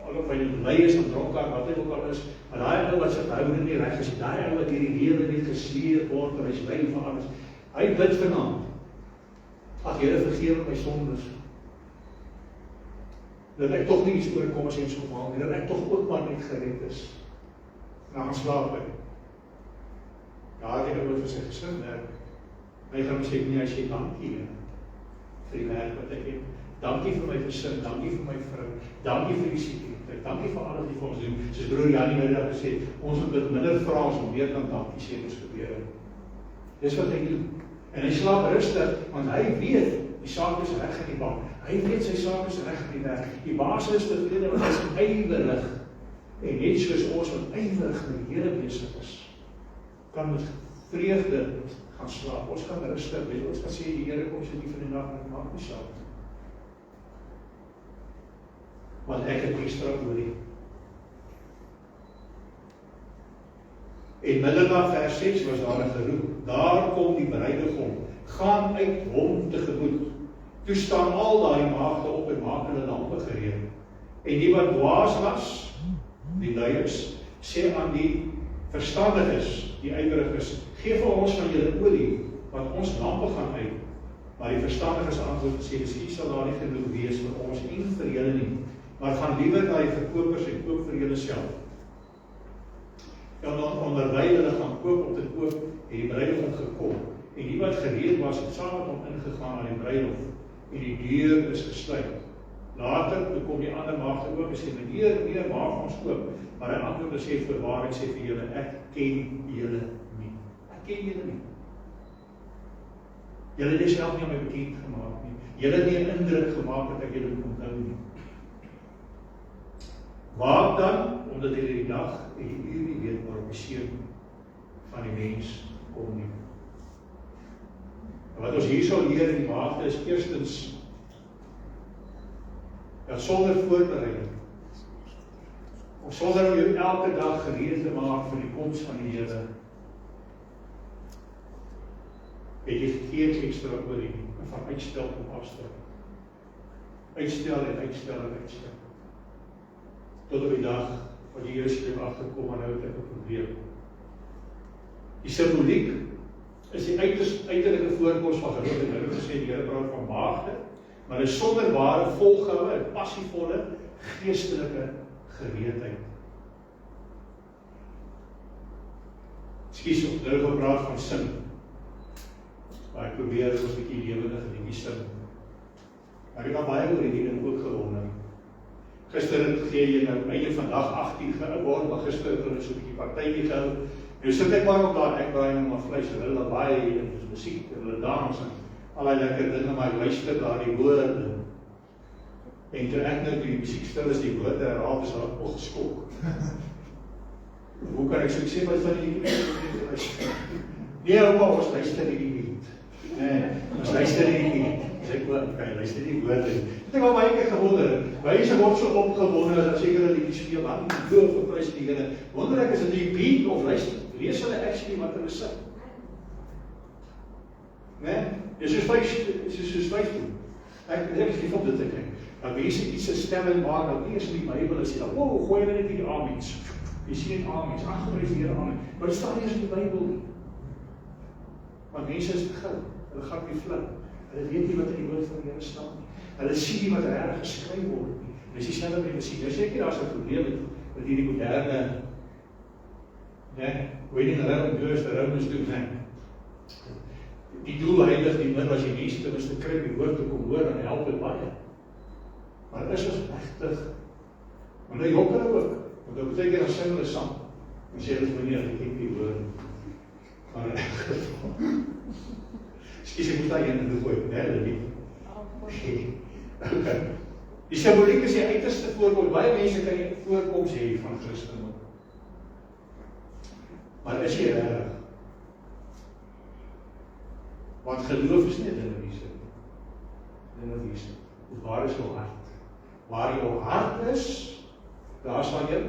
of hy lei is aan dronkaard, wat hy ook al is, maar daai ou wat sy verhouding nie reg is, daai ou wat hierdie lewe nie gesleer word, en hy's lei van alles, hy bid vanaand, ag Here vergewe my sondes, dat ek tog nie iets oorkom as hy ons ophaal nie, dat ek tog ook maar net gered is, en dan gaan slaap hy. Daar het hy oor vir sy gesin werk. Hy gaan sê, nee, hy sê dankie vir die werk wat ek het. Dankie vir my gesin, dankie vir my vrou, dankie vir die sekuriteit, dankie vir alles wat vir ons doen. Soos broer Janie middag gesê, ons moet dit minder vra ons om meer dan dankie sê ons gebeur. Dis wat hy doen. En hy slaap rustig, want hy weet, die saak is reg in die bank. Hy weet sy saak is reg in die werk. Die baas is tevrede, want hy is ywerig. En net soos ons wat ywerig met die Here besig is, kan met vreugde gaan slaap. Ons kan rustig wees. Ons kan sê die Here kom sy nie van die nag en maak nie saak. Want ek het ekstra olie. En middernag vers 6 was daar 'n geroep. Daar kom die bruidegom. Gaan uit hom tegemoet. Toe staan al daai maagde op en maak hulle lampe gereed. En die wat dwaas was, die luiers, sê aan die verstandiges, die ywerig gee vir ons van julle olie, want ons lampe gaan uit. Maar die verstandiges antwoord en sê, u sal daar nie genoeg wees vir ons en vir julle nie, maar gaan liewer na die verkopers en koop vir julle self. En dan onderwyl hulle gaan koop om te koop, het die bruidegom gekom. En die wat gereed was, het saam met hom ingegaan na die bruilof, en die deur is gesluit. Later, toe kom die ander maagde ook en sê, meneer, maak ons oop. Maar hy antwoord en sê, voorwaar, ek sê vir julle, ek ken julle nie. Ek ken julle nie. Julle het self nie aan my bekend gemaak nie. Julle het nie 'n indruk gemaak dat ek julle moet onthou nie. Waak dan, omdat julle die dag en die uur nie weet waarop die seun van die mens kom nie. En wat ons hier sal leer in die maagde is eerstens dat sonder voorbereiding, of sonder om jou elke dag gereed te maak vir die koms van die Here, het jy geen extraordinary, van uitstel op afstel. Uitstel en uitstel en uitstel. Tot op die dag, wat die Here skryf agterkom, en nou het ek 'n probleem. Die simboliek is die uiterlike voorkoms van geloof, en nou gesê, die Here praat van maagde, maar is sonder ware volgehoue en passievolle geestelike gereedheid. Ekskuus, nou gepraat van sin. Maar ek probeer ons 'n bietjie lewendig in die sin. Maar ek het baie oor hierdie ding ook gewonder. Gister het jy nou einde vandag 18 geword, maar gister het ons so 'n bietjie partytjie gehou. Nou sit ek maar op daar, ek braai nou maar vleis, hulle lawaai en dis musiek en hulle dans en allerlei lekker dinge, maar ek luister daar die woorde. En toe ek nou die musiek stil is, die woorde herhaal, is daar ook geskok. Hoe kan ek so, ek sê wat van die nee, opa, ons luister nie nie. Nee, ons luister nie. Sê ek, okay, luister nie woorde. Ek het baie keer gewonder, mense word so opgewonde, dat seker hulle die speel, wat die woord verprys die Here. Wonder ek, is dit die beat of luister, lees hulle actually wat hulle sing? Nee, dis soos 5 doen. Ek is nie van dit te kyk. Dat mense iets 'n stelling maak, dat nie eens in die Bybel is, dat, gooi hulle net die amens. Jy sien net amens, geprys die Here amen. Maar dit staan nie eens in die Bybel nie. Maar mense is te gou, hulle gaan nie flink. Hulle weet nie wat in die woord van die Here staan nie. Hulle sien nie wat reg geskryf word nie. Dis dieselfde met die musiek. Nou seker daar's 'n probleem met hierdie moderne, waiting around girls, the Romans do, die doel heilig die min, as jy mense ten minste kry die woord te kom hoor, en help het baie. Maar is ons echtig, maar nou jok hulle ook, want dan beteken dan sing hulle saam, en sê hulle meneer, ek ken die woord, maar in echt geval, skies ek moet daar een in die gooi, hulle nie. Okay. Die symboliek is die uiterste voorkoms, baie mense kan die voorkoms hê van Christendom. Maar is jy reg? Want geloof is nie dinnewiese. Dinnewiese. Waar is jou hart? Waar jou hart is, daar sal jy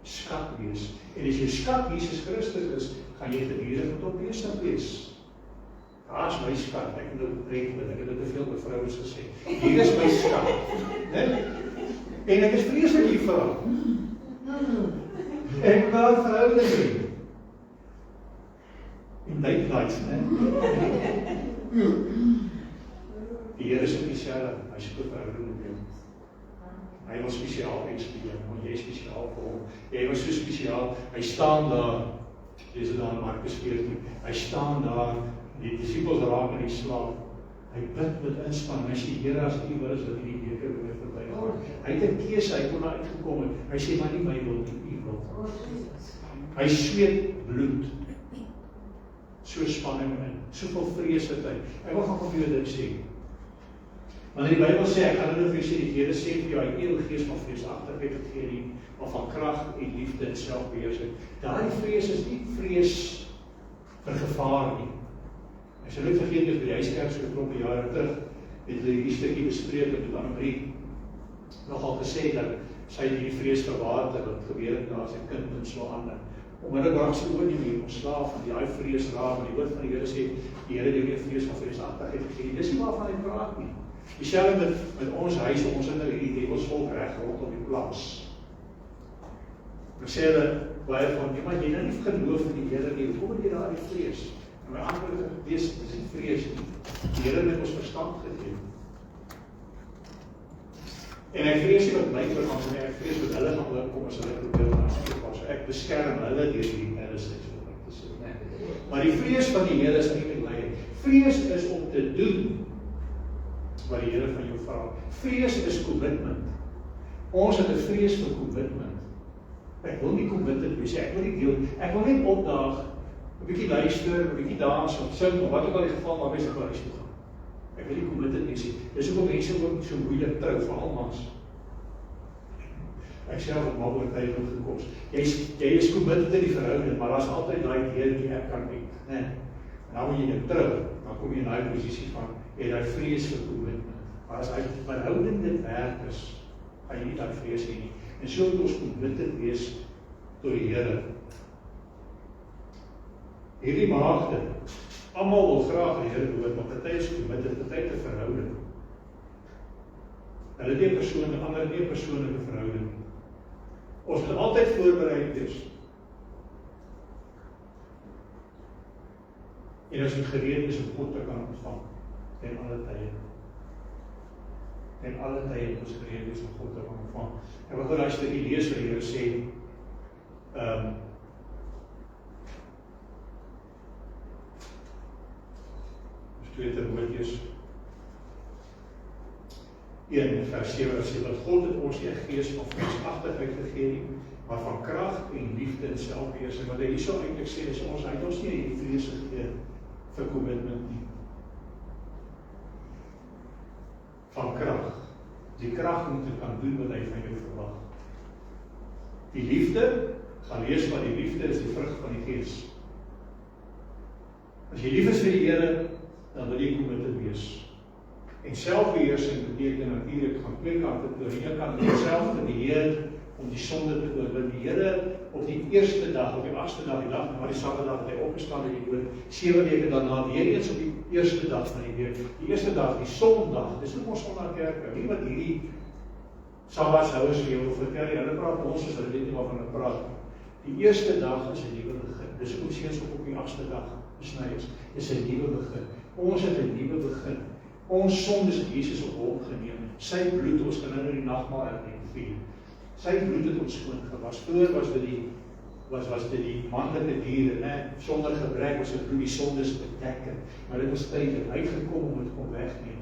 skat wees. En as jou skat Jesus Christus is, gaan jy gedurende met hom besig wees. Daar is my skat, ek het dit te veel met vrouens gesê. Hier is my skat. En ek is vreeslik lief vir haar. Ek wil verhouding hê. In late nights, Die Here is in dieselfde, hy soek 'n verhouding met jou. Hy wil spesiaal uitspeel, want jy is spesiaal vir hom. Jy was so spesiaal, hy staan daar, dis daar in Markus 14, hy staan daar, die disippels raak in die slaap, hy bid met inspanning, hy sê, Here, as U wil is dat die beker by my verbygaan. Hy het 'n keuse, hy kon daar uitgekom het, hy sê, maar nie my wil, nie U wil. Hy sweet bloed, so spanning in, soveel vrees het hy. Ek wil gaan vir jou dit sê. Want die Bybel sê, ek gaan dit vir jou sê, die Here sê vir jou, hy ewige gees van vreesagtigheid het gee nie, maar van krag en liefde en selfbeheersing. Daardie vrees is nie vrees vir gevaar nie. Ek sal nooit vergeet dat by die huiskerk so 'n klompe jare terug het hulle hierdie stukkie bespreek en toe Annemarie nogal gesê dat sy die vrees vir water wat gebeur het na sy kind en so aan. Onmiddellik sy oor nie meer ontslaaf van die vrees raak, want die woord van die Here sê die Here het nie vrees van vreesagtigheid gegee. Dis nie waarvan hy praat nie. Dieselfde met ons huise, ons het nou hierdie develsvolk reg rondom die plaas. Ek sê hulle baie van, maar jy nou nie geloof in die Here nie, hoekom het jy daar die vrees? En my antwoord het wees, dis nie vrees nie. Die Here het ons verstand gegee. En ek vrees nie wat my gaan sê, ek vrees wat hulle gaan oorkom as hulle probeer aanspreek. So ek beskerm hulle deur die innocence wat ek te sê. Maar die vrees van die Here is eintlik leiding. Vrees is om te doen wat die Here van jou vra. Vrees is commitment. Ons het 'n vrees vir commitment. Ek wil nie committed wees, ek wil nie deel, ek wil net opdaag, 'n bietjie luister, 'n bietjie dans of sing of wat ook al die geval maar mense huis toe gaan. Ek wil nie committed wees nie. Dis hoekom mense ook so moeilik trou, veral mans. Ek self het maar oor tyd gekom. Jy is committed in die verhouding, maar daar's altyd daai deurtjie ek kan nie, né? Nou moet jy nou trou, dan kom jy in daai posisie van jy daai vrees vir commitment. Maar as hy verhouding dit werk is, Gaan jy nie daai vrees hê nie. En so moet ons committed wees tot die Here. Hierdie maagde, almal wil graag die Here behoort, maar party is committed, party het 'n verhouding. Hulle het nie 'n persoonlike, ander het nie 'n persoonlike verhouding. Ons moet altyd voorberei wees. En ons moet gereed is om God te kan ontvang ten alle tye. En alle tye moet ons gereed is om God te kan ontvang. En wat wil daai stukkie lees wat die Here sê? Dis 2 Timoteus 1 vers 7 sê dat God het ons nie 'n gees van vreesagtigheid gegee nie, maar van krag en liefde en selfbeheersing. Wat hy hierso eintlik sê is ons het ons nie hierdie vrees gegee vir commitment nie. Van krag. Die krag om te kan doen wat hy van jou verwag. Die liefde, gaan lees wat die liefde is, die vrug van die Gees. As jy lief is vir die Here, dan wil jy committed wees. En selfbeheersing beteken natuurlik gaan twee kante toe. Aan die een kant jouself te beheer om die sonde te oorwin. Die Here op die eerste dag, op die 8ste dag, die dag na die Sabbatdag het hy opgestaan uit die dood, 7 weke daarna, weer eens op die eerste dag van die week. Die eerste dag, die Sondag, dis hoe ons Sondag kerk hou. Nie wat hierdie Sabbatshouers vir jou vertel nie, hulle praat ons as hulle weet nie waarvan hulle praat. Die eerste dag is 'n nuwe begin. Dis hoekom seuns op die 8ste dag besny is 'n nuwe begin. Ons het 'n nuwe begin. Ons sondes het Jesus op hom geneem. Sy bloed, ons kan nou die nagmaal vier. Sy bloed het ons skoon gewas. Vroeër was dit die manlike diere, né? Sonder gebrek was dit bloed die sondes bedek. Maar dit was tyd dat hy gekom om dit kom wegneem.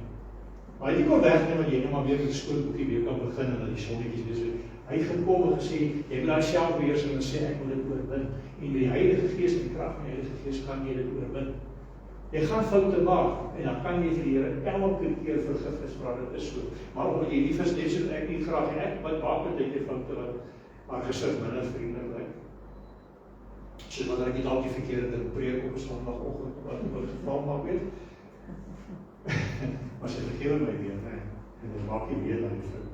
Maar hy het nie kom wegneem want jy nou maar weer met die skoonboekie weer kan begin en dat die sonnetjies dis. Hy het gekom en gesê, jy moet daai selfbeheersing en sê ek wil dit oorwin. En met die Heilige Gees en die krag van die Heilige Gees gaan jy dit oorwin. Jy gaan foute maak en dan kan jy vir die Here elke keer vergifnis vra, dit is so. Maar omdat jy lief is, net so ek nie graag en ek wat maak met jy foute wat maar gesit minder vriende bly. So wanneer ek nie dalk die verkeerde preek op 'n Sondagoggend wat geval maak weet. Maar sy vergewe my weer, né? En dit maak nie weer dan die fout.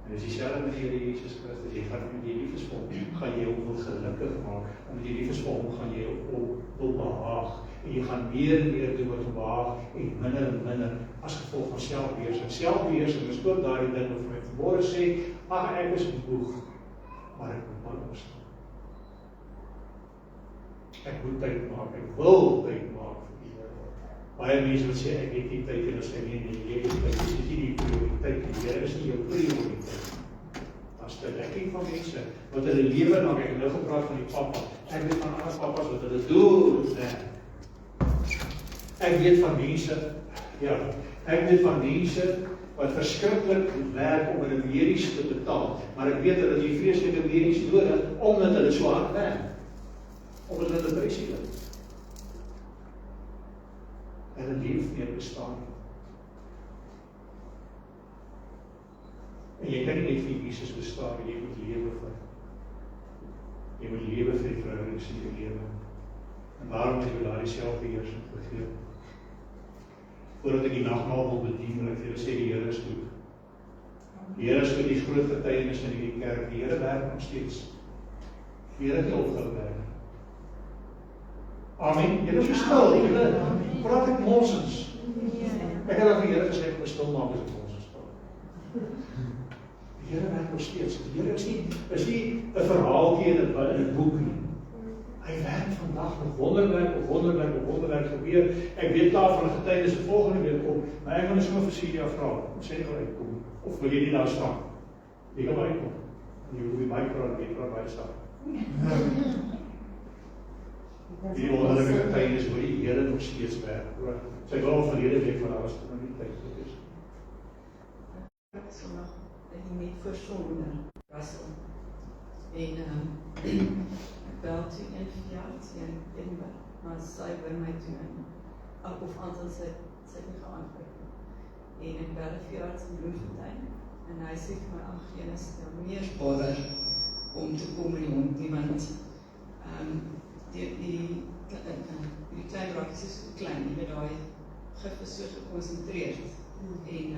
En as jy self met die Here Jesus Christus, jy gaan met die lief is vir hom, gaan jy hom wil gelukkig maak. Omdat jy lief is vir hom, gaan jy hom wil behaag. En jy gaan meer en meer doen wat hom behaag en minder as gevolg van selfbeheersing. Selfbeheersing is ook daardie ding wat vir my vanmôre sê, ag ek is moeg, maar ek moet maar opstaan. Ek moet tyd maak, ek wil tyd maak vir die Here. Baie mense wat sê ek het nie tyd en as jy nie jy het tyd, dis nie die prioriteit nie. Die Here is nie jou prioriteit. As dit ek van mense wat hulle lewe lang, ek het nou gepraat van die pappa. Ek weet van ander pappas wat hulle doen, né? Ek weet van mense wat verskriklik werk om hulle medies te betaal, maar ek weet hulle die vreeslike medies nodig omdat hulle so hard werk, omdat hulle depressie ly. En hulle leef nie bestaan. En jy kan nie net vir Jesus bestaan, jy moet lewe vir. Jy moet lewe vir die verhoudings in jou lewe. En daarom het jy daardie selfbeheersing gegee. Voordat ek die nagmaal wil bedien, wil ek vir julle sê die Here is goed. Die Here is goed, die groot getuienis in die kerk. Die Here werk nog steeds. Die Here het nie opgehou werk. Amen. Julle is stil, julle praat ek nonsens. Ek het al vir die Here gesê ek moet stil maak as ek nonsens praat. Die Here werk nog steeds. Die Here is nie 'n verhaaltjie in 'n boek nie. Hy werk vandag nog wonderwerk gebeur. Ek weet daar van getuienis se volgende week kom, maar ek gaan sommer vir Celia vra. Sê nie gou uitkom of wil jy nie daar staan? Jy kan maar uitkom. Jy hoef nie my praat baie staan. Die wonderlike getuienis oor die Here nog steeds werk. Sy wil al verlede week van alles kom in die tyd gewees. Sondag het net voor Sondag Russell en bel toe in Fiat in Edinburgh, maar sy by my toe in of anders sy nie geantwoord. En ek bel Fiat in Bloemfontein en hy sê vir my, ag Jenis, meer bother om te kom nie, want die klein rakkies is so klein, jy weet daai gif is so geconcentreerd en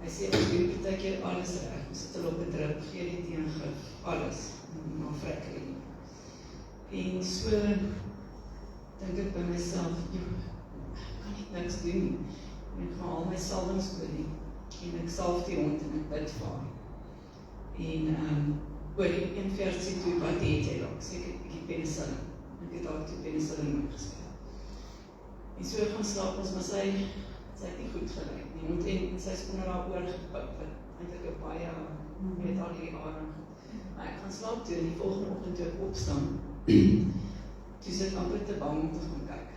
Hy sê ons doen baie keer alles reg. Ons sit hulle op 'n drip, gee die teengif, alles, maar vrek hulle nie. En so dink ek by myself, kan ek niks doen nie. En ek gaan al my salwingsolie en ek salf die hond en ek bid vir haar. En oor die een versie toe, wat het jy dalk? Sê ek 'n bietjie penicillin. Ek het daar toe penicillin opgespeel. En so gaan slaap ons, maar sy het nie goed gelyk nie. En sy is onder haar oor gepik, wat eintlik 'n baie met al die arm. Maar ek gaan slaap toe en die volgende oggend toe ek opstaan. Toe sit ek amper te bang om te gaan kyk.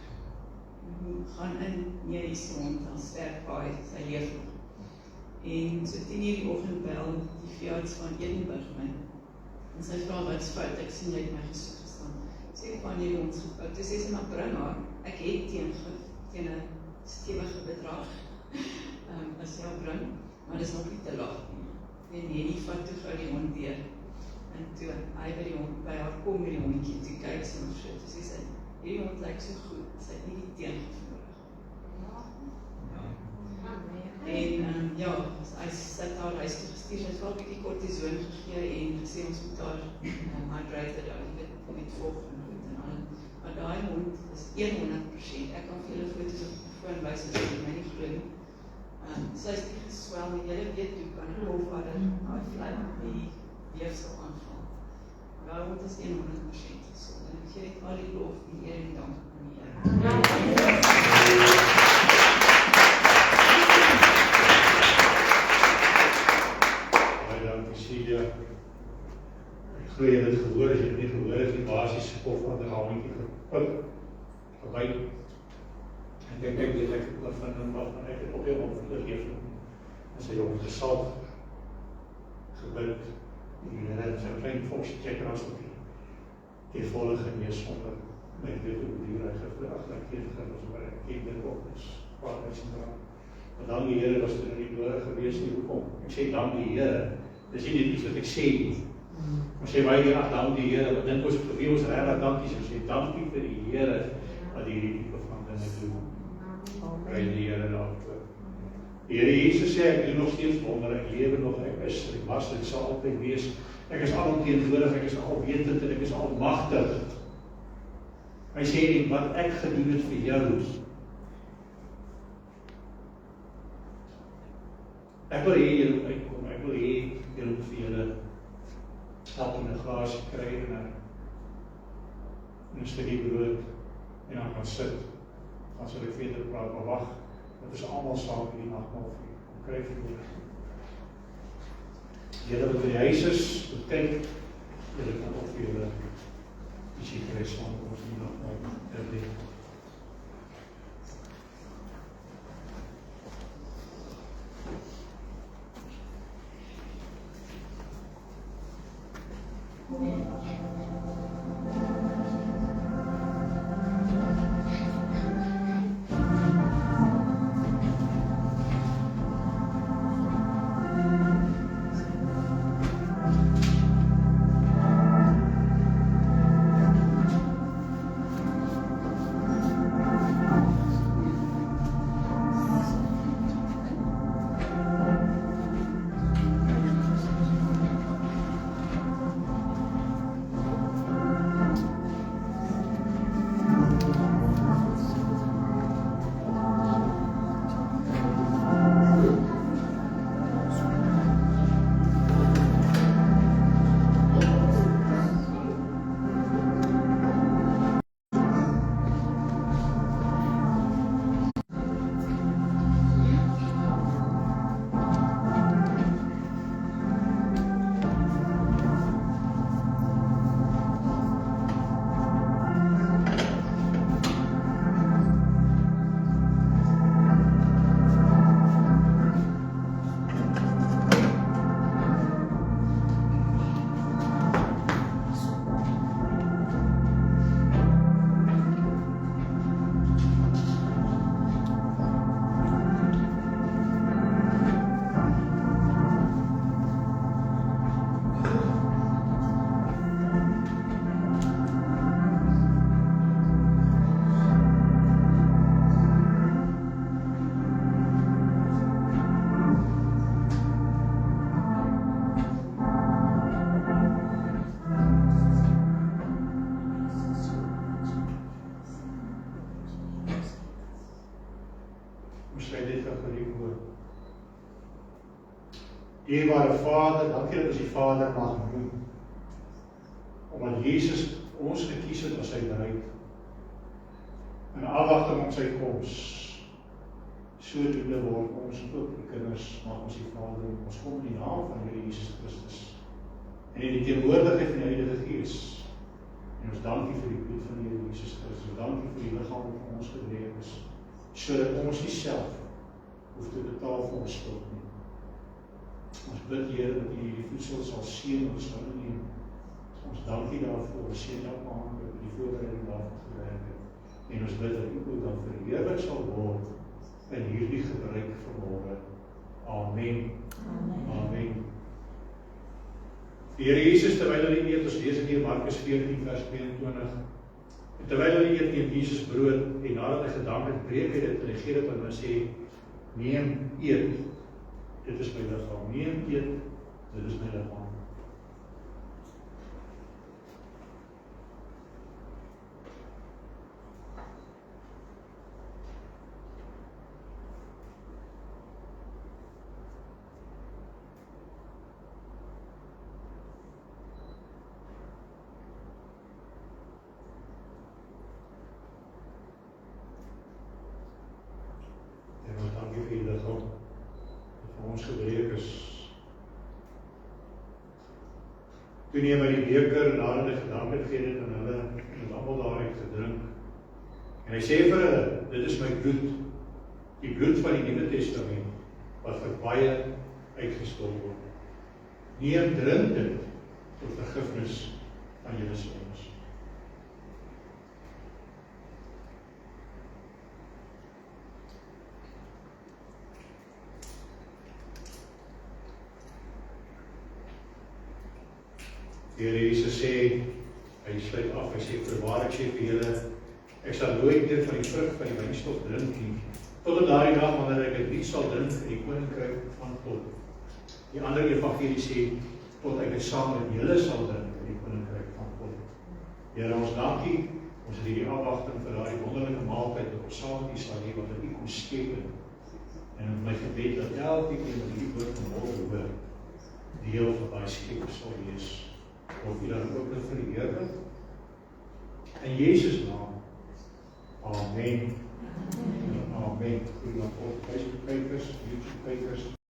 Ek gaan in, nee, die hond, dan sterk baie, sy leef nog. En so 10:00 die oggend bel die veearts van Edinburgh my. En sy vra wat is fout, ek sien jy het my gesoek gestaan. Sê ek van jy ons gepik. Toe sê sy maar bring haar. Ek het teengif teen 'n stewige bedrag. As jy haar bring, maar dis nog nie te laat nie. En Henny vat toe gou die hond deur. En toe hy by haar kom met die hondjie, toe kyk sy nog so, toe sê sy, hierdie hond lyk so goed, sy het nie die teengif nodig. En hy sit haar huis toe gestuur, sy het wel 'n bietjie kortison gegee en gesê ons moet haar hydrated hou, met vog en goed en al. Maar daai hond is 100%, ek kan vir julle foto's op die foon wys as jy my nie glo nie. Sy is nie geswel nie, julle weet hoe kan ek volvader, daai vlei die weefsel aanval. Maar daai hond is 100% gesond en ek gee net al die lof en eer en dank aan die Here. Cecilia, ek glo jy het dit gehoor, as jy het nie gehoor, is die basiese kof van die hondjie gepik, gebyt. En ek weet ek oor van hom af, en ek het op heel opgeleef, en sy jong gesalf, gebyt, en hy het sy klein volks checker as op die volle genees, sonder my weet hoe die hy gevraag, dat ek het gaan, as waar ek dit op is, waar hy sy draag. Maar dank die Here was dit nie nodig gewees nie, hoekom? Ek sê dank die Here. Dis nie net iets wat ek sê nie. Ons sê baie keer, dank die Here, wat dink ons vir ons regtig dankie, ons sê dankie vir die Here wat hierdie tipe van dinge doen. By die Here daarvoor. Die Here Jesus sê, ek doen nog steeds wonder, ek lewe nog, ek is, ek was, ek sal altyd wees, ek is alomteenwoordig, ek is alwetend en ek is almagtig. Hy sê, wat ek gedoen het vir jou, ek wil hier julle uitkom, ek wil hier julle vir julle help in 'n glasie kry en 'n stukkie brood en dan gaan sit. Dan sal ek verder praat, maar wag, dat ons almal saam in die nagmaal kry vir julle. Julle wat by die huis is, kyk, julle kan ook vir julle die sekere saam ons die nagmaal herdenk. Dierbare Vader, dankie dat ons die Vader mag noem. Omdat Jesus ons gekies het as sy bruid. In afwagting op sy koms. Sodoende word ons ook die kinders, mag ons die Vader noem. Ons kom in die naam van Here Jesus Christus. En in die teenwoordigheid van die Heilige Gees. En ons dankie vir die bloed van die Here Jesus Christus. Ons dankie vir die liggaam wat vir ons gebreek is. Sodat ons nie self hoef te betaal vir ons skuld nie. Ons bid, Here, dat U die voedsel sal seën ons nou neem. Ons dankie daarvoor, ons seën jou aan vir die voorbereiding daarvan gewerk het. En ons bid dat U ook dan verheerlik sal word in hierdie gebruik vanmôre. Amen. Amen. Die Here Jesus, terwyl hulle eet, ons lees in Markus 14 vers 22. En terwyl hulle eet, neem Jesus brood en nadat hy gedank het, breek hy dit en hy gee dit aan hulle sê: neem, eet. Dit is my liggaam. Neem, eet. Dit is my liggaam. En ons dankie vir die liggaam vir ons gebreek is. Toe neem hy die beker en nadat hy gedank het, gee dit aan hulle en almal daaruit gedrink. En hy sê vir hulle: dit is my bloed, die bloed van die Nuwe Testament, wat vir baie uitgestort word. Neem, drink dit tot vergifnis van julle sondes. Die Here Jesus sê, hy sluit af, hy sê: voorwaar ek sê vir julle, ek sal nooit meer van die vrug van die wynstok drink nie, tot op daardie dag wanneer ek dit nie sal drink in die koninkryk van God. Die ander evangelie sê, tot ek dit saam met julle sal drink in die koninkryk van God. Here, ons dankie, ons het hierdie afwagting vir daardie wonderlike maaltyd wat ons saam met U sal hê, wat U kom skep het. En my gebed dat elke keer wat hierdie woord van môre hoor, deel van daai skep sal wees. Of U dan ook nog verheerlik. In Jesus naam. Amen. Amen. Goeie dag, kijkers, YouTube kijkers.